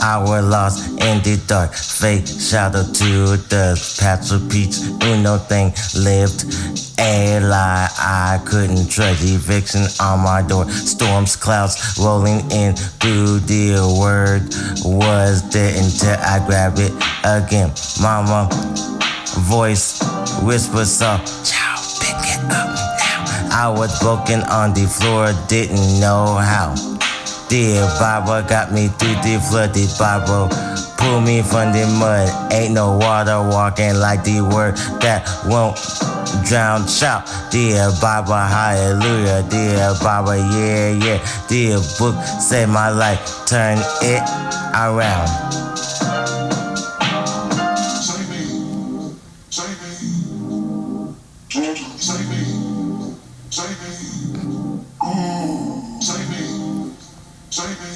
I was lost in the dark, fake shadow to the patch of peach. No thing lived a lie. I couldn't trust eviction on my door. Storms, clouds rolling in through the word was there until I grabbed it again. Mama voice whispered soft, "Child, pick it up now." I was broken on the floor, didn't know how. The Bible got me through the flood. The Bible pulled me from the mud. Ain't no water walking like the word that won't drown. Shout, the Bible, hallelujah. The Bible, yeah, yeah. The book saved my life. Turn it around. Save me, save me, save me, save me, save me. Save me, save me, save me,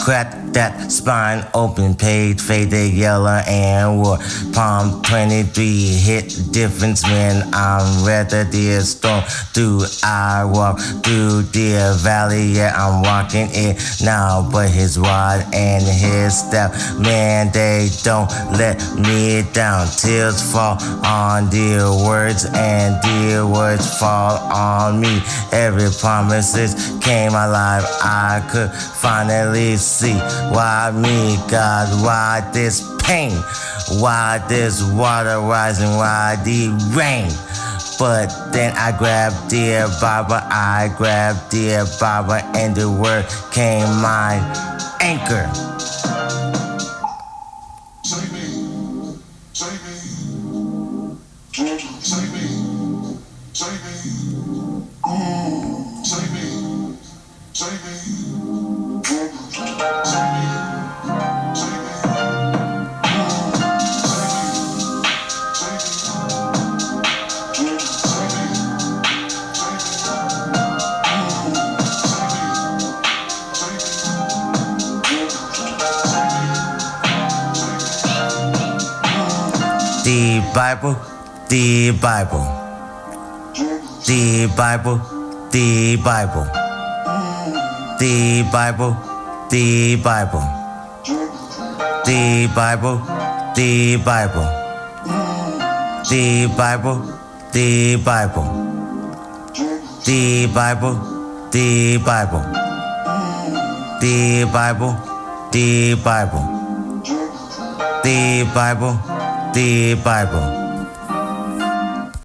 Crack that spine open, page faded yellow and war. Palm 23 hit difference when I'm ready the storm. Through I walk through the valley, yeah, I'm walking it now. But his rod and his staff, man, they don't let me down. Tears fall on the words and the words fall on me. Every promises came alive. I could finally see why me, God, why this pain, why this water rising, why the rain. But then I grabbed the Bible, I grabbed the Bible, and the word came my anchor. save me, save me, save me, save me, save me, save me. The Bible, the Bible, the Bible, the Bible, the Bible, the Bible, the Bible, the Bible, the Bible, the Bible, the Bible, the Bible, the Bible, the Bible, the Bible, the Bible.